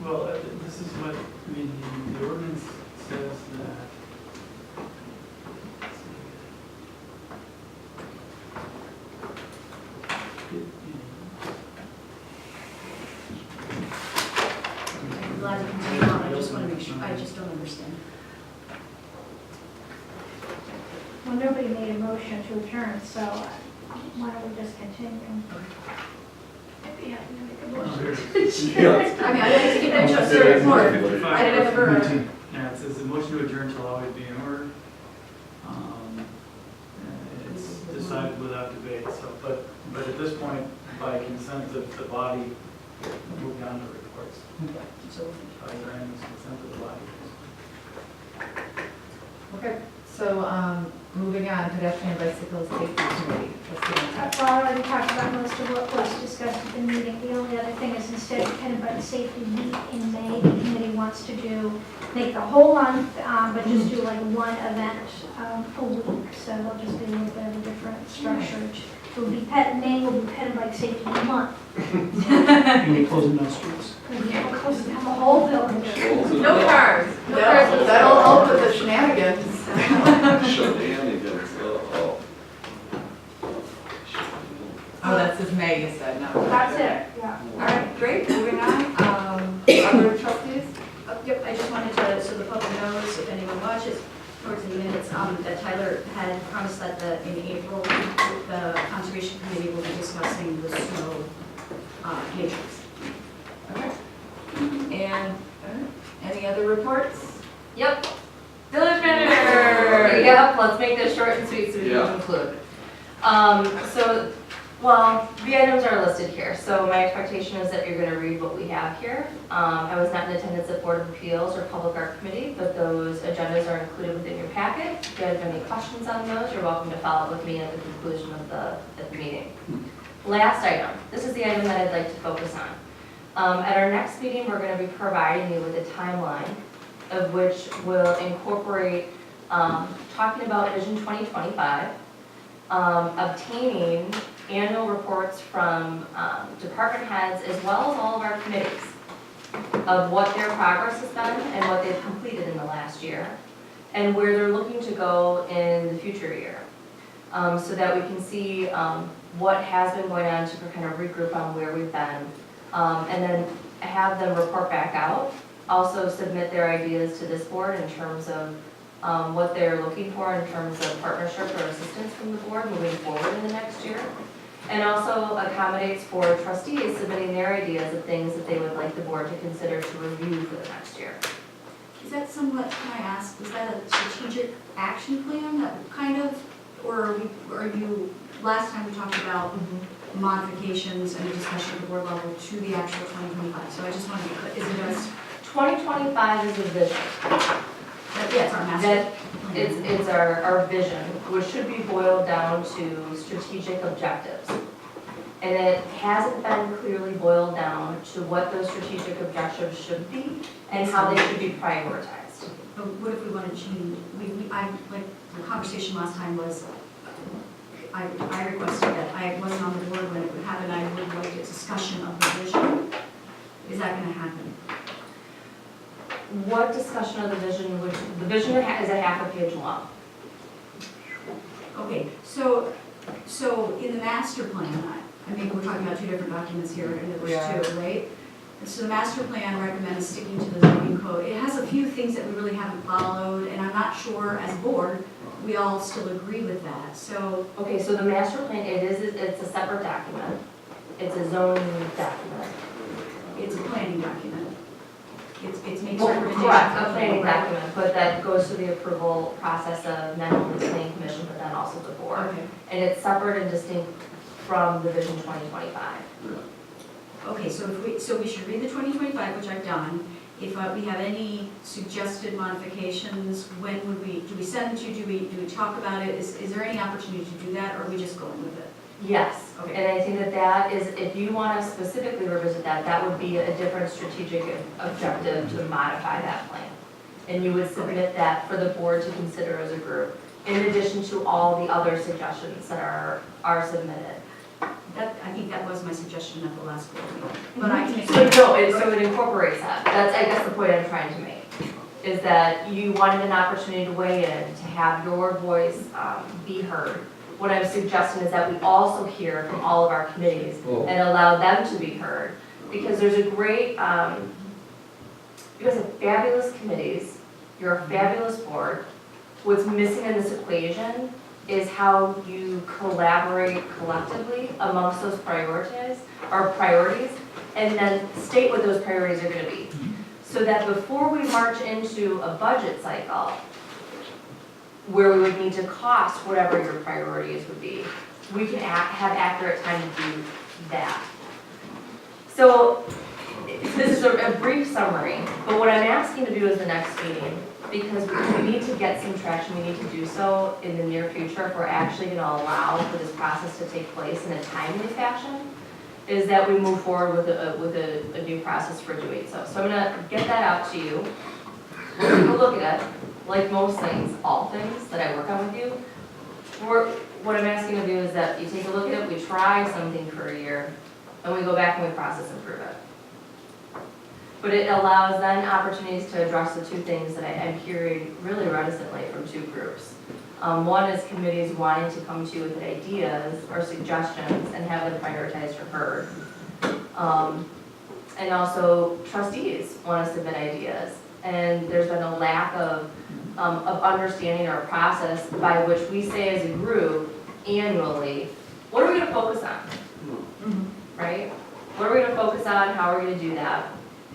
Well, this is what, I mean, the ordinance says that. I'm glad you can tell. I just want to make sure, I just don't understand. Well, nobody made a motion to adjourn, so why don't we just continue? If you have to make a motion. I mean, I'd like to give them just a report. I didn't ever. Yeah, it says the motion to adjourn shall always be in order. It's decided without debate, so, but at this point, by consent of the body, move on to reports. So, By unanimous consent of the body. Okay, so, moving on, pedestrian bicycle safety committee. What's the next? Well, I already talked about most of what was discussed at the meeting. The only other thing is instead of pen and bike safety week in May, the committee wants to make the whole month, but just do like one event a week. So it'll just be a little bit of a different structure. It will be May will be pen and bike safety month. And we closing down streets. We'll be able to close down the whole village. No cars. No No, cars. that'll help with the shenanigans. Shenanigans, oh. Oh, that's his May, you said, no. That's it, yeah. All right, great, moving on. Other trustees? Yep, I just wanted to, so the public knows, if anyone watches, towards the minutes, that Tyler had promised that in April, the Conservation Committee will be discussing the snow matrix. Okay. And any other reports? Yep. Village manager. Yep. Let's make this short and sweet so we can conclude. Well, the items are listed here. So my expectation is that you're going to read what we have here. I was not in attendance at Board of Appeals or Public Art Committee, but those agendas are included within your packet. If you guys have any questions on those, you're welcome to follow up with me at the conclusion of the meeting. Last item. This is the item that I'd like to focus on. At our next meeting, we're going to be providing you with a timeline of which will incorporate talking about Vision 2025, obtaining annual reports from department heads as well as all of our committees of what their progress has been and what they've completed in the last year and where they're looking to go in the future year, so that we can see what has been going on to kind of regroup on where we've been, and then have them report back out, also submit their ideas to this board in terms of what they're looking for in terms of partnership or assistance from the board moving forward in the next year. And also accommodates for trustees submitting their ideas of things that they would like the board to consider to review for the next year. Is that somewhat, can I ask, is that a strategic action plan that kind of, or are you, last time we talked about modifications and a discussion at the board level to the actual 2025, so I just wanted to be clear, is it just? 2025 is a vision. Yeah, it's our master. It's our vision, which should be boiled down to strategic objectives. And it hasn't been clearly boiled down to what those strategic objectives should be and how they should be prioritized. But what if we want to change, like, the conversation last time was, I requested that I wasn't on the board when it would happen, I would like a discussion of the vision. Is that going to happen? What discussion of the vision would, the vision is a half a page long. Okay, so in the master plan, I mean, we're talking about two different documents here, and there's two, right? So the master plan recommends sticking to the zoning code. It has a few things that we really haven't followed, and I'm not sure as a board, we all still agree with that, so. Okay, so the master plan, it's a separate document. It's a zoning document. It's a planning document. It's making Well, recommendations. correct, a planning document, but that goes through the approval process of not only the planning commission, but then also the board. Okay. And it's separate and distinct from the Vision 2025. Okay, so we should read the 2025, which I've done. If we have any suggested modifications, when would do we send them to you, do we talk about it? Is there any opportunity to do that, or are we just going with it? Yes, Okay. and I think that is, if you want to specifically revisit that would be a different strategic objective to modify that plan. And you would submit that for the board to consider as a group, in addition to all the other suggestions that are submitted. I think that was my suggestion at the last board meeting, but I can. So it incorporates that. That's, I guess, the point I'm trying to make, is that you wanted an opportunity to weigh in, to have your voice be heard. What I'm suggesting is that we also hear from all of our committees and allow them to be heard. Because there's a great, you guys have fabulous committees, you're a fabulous board. What's missing in this equation is how you collaborate collectively amongst those priorities, and then state what those priorities are gonna be. So that before we march into a budget cycle, where we would need to cost whatever your priorities would be, we can have accurate time to do that. So this is a brief summary, but what I'm asking to do is the next meeting, because we need to get some traction, we need to do so in the near future if we're actually gonna allow for this process to take place in a timely fashion, is that we move forward with a new process for doing so. So I'm gonna get that out to you. We'll take a look at it. Like most things, all things that I work on with you, what I'm asking to do is that you take a look at it, we try something for a year, and we go back and we process and improve it. But it allows then opportunities to address the two things that I'm hearing really reticently from two groups. One is committees wanting to come to you with ideas or suggestions and have them prioritized or heard. And also trustees want to submit ideas. And there's been a lack of understanding our process by which we say as a group annually, what are we gonna focus on? Right? What are we gonna focus on? How are we gonna do that?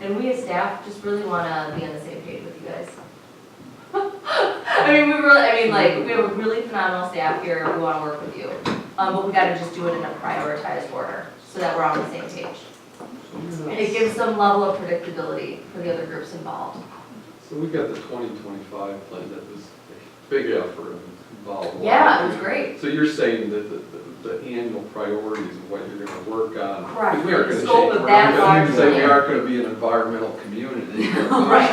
And we as staff just really wanna be on the same page with you guys. we have a really phenomenal staff here. We wanna work with you. But we gotta just do it in a prioritized order so that we're on the same page. And it gives some level of predictability for the other groups involved. So we got the 2025 plan that was a big effort and involved. a lot Yeah, of it was great. So you're saying that the annual priorities of what you're gonna work on. Correct. 'cause we aren't The gonna scope change. of we're that not gonna largely. say we aren't gonna be an environmental community. We've still got the-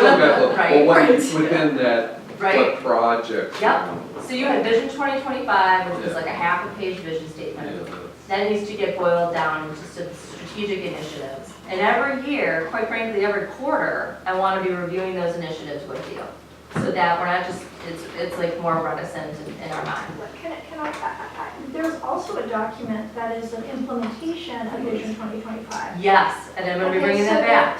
Right, well, what- right. within that, Right? what projects? Yep. So you had Vision 2025, which was Yeah. like a half a page vision statement. Yeah, that's- That needs to get boiled down into some strategic initiatives. And every year, quite frankly, every quarter, I want to be reviewing those initiatives with you. So that we're not just, it's like more reticent in our mind. There's also a document that is an implementation of Vision 2025. Yes, and I'm going to be bringing that back.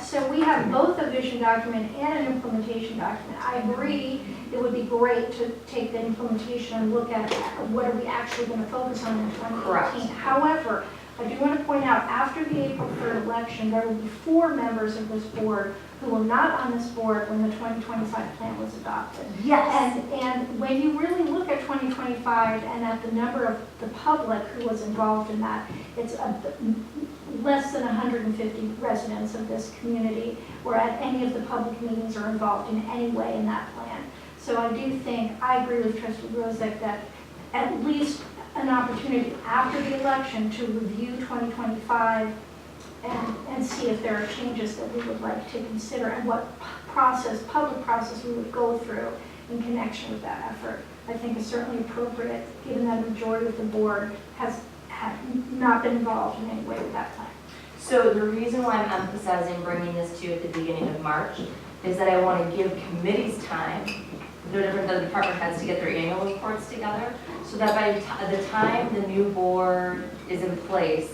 So we have both a vision document and an implementation document. I agree, it would be great to take the implementation and look at what are we actually going to focus on in 2018. Correct. However, I do want to point out, after the April 3rd election, there will be 4 members of this board who were not on this board when the 2025 plan was adopted. Yes. And when you really look at 2025 and at the number of the public who was involved in that, it's less than 150 residents of this community or at any of the public meetings are involved in any way in that plan. So I do think, I agree with Trustee Rozek that at least an opportunity after the election to review 2025 and see if there are changes that we would like to consider and what public process we would go through in connection with that effort, I think is certainly appropriate, given that a majority of the board have not been involved in any way with that plan. So the reason why I'm emphasizing bringing this to you at the beginning of March is that I want to give committees time, the department heads, to get their annual reports together, so that by the time the new board is in place,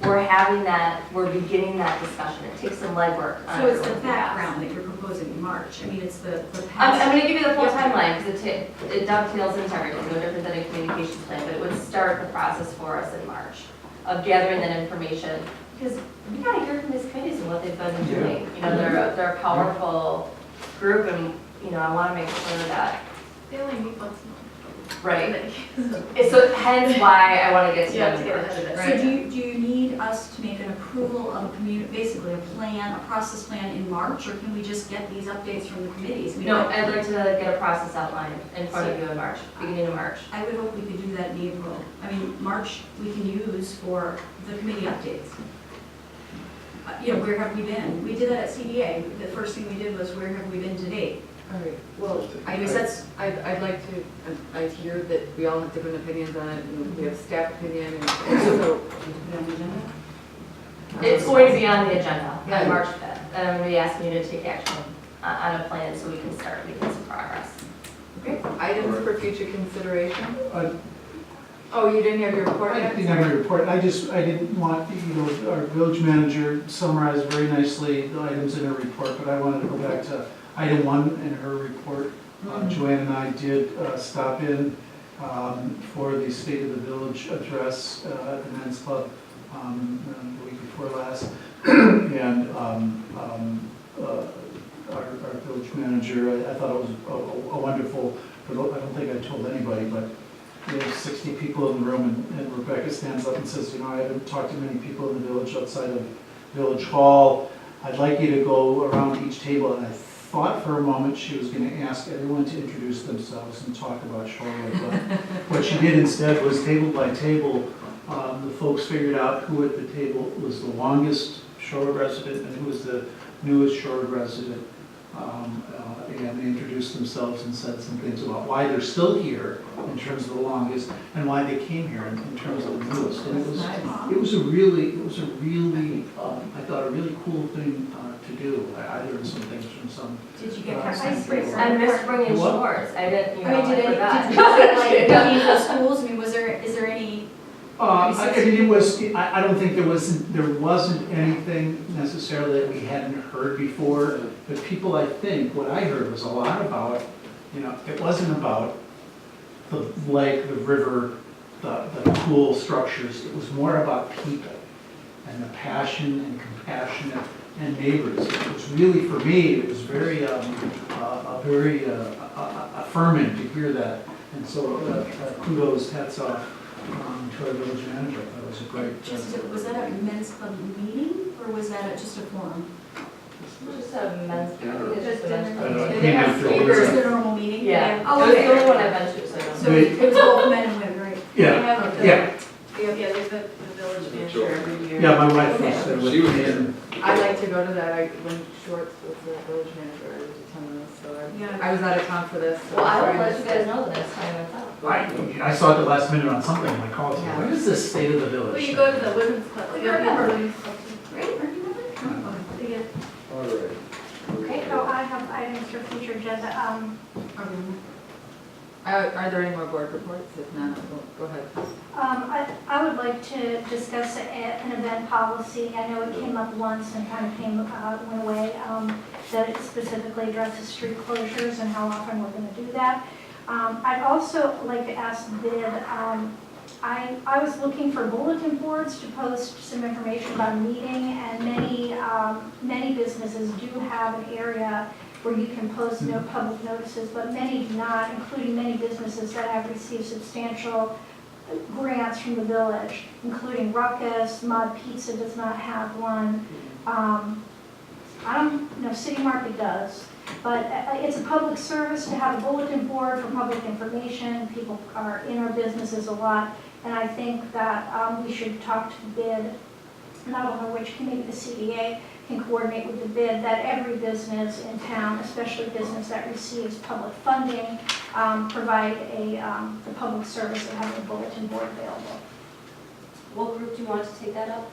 we're beginning that discussion. It takes some legwork. So it's the background that you're proposing in March. I mean, it's the I'm past. going to give you the full timeline because it dovetails into everything, no different than a communications plan, but it would start the process for us in March of gathering that information, because we got to hear from these committees and what they've been doing. You know, they're a powerful group, and I want to make sure that. They only meet once a month. Right. So hence why I want to get to them first. So do you need us to make an approval of basically a plan, a process plan in March, or can we just get these updates from the committees? No, I'd like to get a process outline in front of you in March, beginning of March. I would hope we could do that in April. I mean, March we can use for the committee updates. Where have we been? We did that at CDA. The first thing we did was where have we been to date? All right, well, I guess that's, I'd like to, I hear that we all have different opinions on it, and we have staff opinion, and so. It's going to be on the agenda Yeah. on March 5th. And I'm going to be asking you to take action on a plan so we can start making some progress. Okay, items for future consideration? I Oh, you didn't have your report yet? didn't have a report, I didn't want, our village manager summarized very nicely the items in her report, but I wanted to go back to item 1 in her report. Joanne and I did stop in for the State of the Village address at the Men's Club the week before last. And our village manager, I thought it was a wonderful, I don't think I told anybody, but there's 60 people in the room, and Rebecca stands up and says, I haven't talked to many people in the village outside of Village Hall. I'd like you to go around each table. And I thought for a moment she was going to ask everyone to introduce themselves and talk about Shorewood. But what she did instead was table by table, the folks figured out who at the table was the longest Shorewood resident and who was the newest Shorewood resident. And they introduced themselves and said some things about why they're still here in terms of the longest and why they came here in terms of the newest. And it was a really, I thought a really cool thing to do. I learned some things from some. did you get Icebreaker. I missed bringing What? shorts. I didn't, I mean, did I forgot. it, like, for schools, I mean, is there any, I mean, it was, I don't think there wasn't anything necessarily that we hadn't heard before, but people, I think, what I heard was a lot about, it wasn't about the lake, the river, the cool structures, it was more about people and the passion and compassion and neighbors. It was really, for me, it was very, very affirming to hear that, and so kudos, hats off. To our village manager, that was a great. was that a men's club meeting, or was that just a forum? Just a men's, I think it's just a men's. I don't know, it club. came after It was the normal meeting? Yeah, Oh, it was the okay. only one I've been to, so I don't know. So it was both men and women, right? Yeah, Okay. yeah, Yeah, there's the village manager every year. yeah, my wife was Okay. there with She was me, there. and I'd like to go to that, when Schwartz was the village manager, I was attending this, so Yeah. I was out of town for this. so Well, I will sorry. let you guys know the next time it's up. I saw it the last minute on something, and I called, Yeah. what is this State of the Village? Well, you go to the women's club. We you go to the remember. women's club too. Right, are you remember? Yeah. All right. Okay, so I have items for future agenda. Are there any more board reports? If not, go ahead. I would like to discuss an event policy. I know it came up once and kind of went away, that it specifically addresses street closures and how often we're going to do that. I'd also like to ask the bid, I was looking for bulletin boards to post some information about a meeting, and many businesses do have an area where you can post no public notices, but many do not, including many businesses that have received substantial grants from the village, including Ruckus. Mud Pizza does not have one. I don't know, City Market does. But it's a public service to have a bulletin board for public information. People are in our businesses a lot, and I think that we should talk to the bid. And I don't know which committee, the CDA, can coordinate with the bid, that every business in town, especially business that receives public funding, provide the public service of having a bulletin board available. What group do you want to take that up?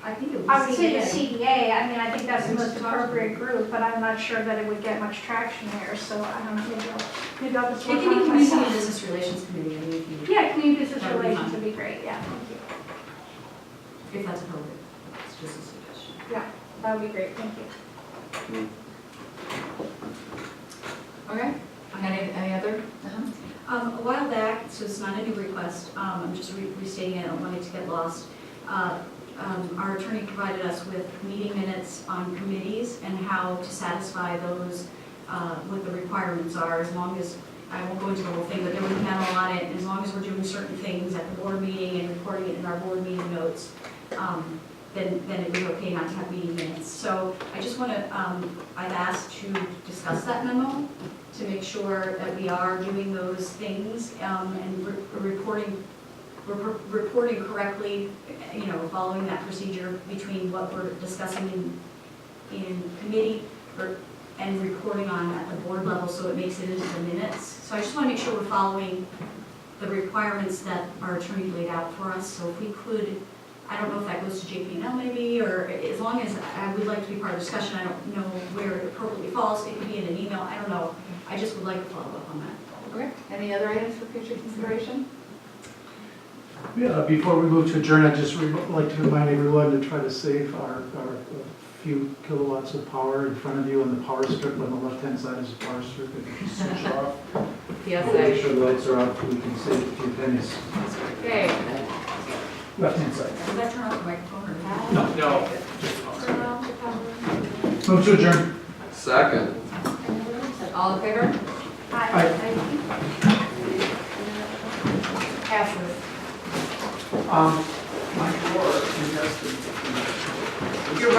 I think it was. I would say the CDA. CDA, I mean, I think that's the most appropriate group, but I'm not sure that it would get much traction there, so I don't know, maybe I'll just It work can be on it Community and myself. Business Relations Committee, I mean, if you, Yeah, community business That would be relations fine. would be great, yeah, thank you. if that's appropriate. It's just a suggestion. That would be great, thank you. Okay, any other? A while back, so it's not a new request, I'm just restating it, I don't want it to get lost. Our attorney provided us with meeting minutes on committees and how to satisfy those, what the requirements are, as long as, I won't go into the whole thing, but there was a memo on it, as long as we're doing certain things at the board meeting and recording it in our board meeting notes, then it was okay not to have meeting minutes. So I just want to, I've asked to discuss that memo to make sure that we are doing those things and reporting correctly, following that procedure between what we're discussing in committee and reporting on at the board level, so it makes it into the minutes. So I just want to make sure we're following the requirements that our attorney laid out for us. So if we could, I don't know if that goes to JP&L maybe, or as long as I would like to be part of the discussion, I don't know where it appropriately falls. It could be in an email, I don't know. I just would like to follow up on that. Okay. Any other items for future consideration? Yeah, before we move to adjourn, I'd just like to remind everyone to try to save our few kilowatts of power in front of you on the power strip. On the left-hand side is a power strip. If you switch off, make PSA. sure the lights are out, we can save a few pennies. Okay. Left-hand side. Does that turn off the microphone or? No. No. Move to adjourn. Second. All in favor? Aye. Passes. My core invested. You're right.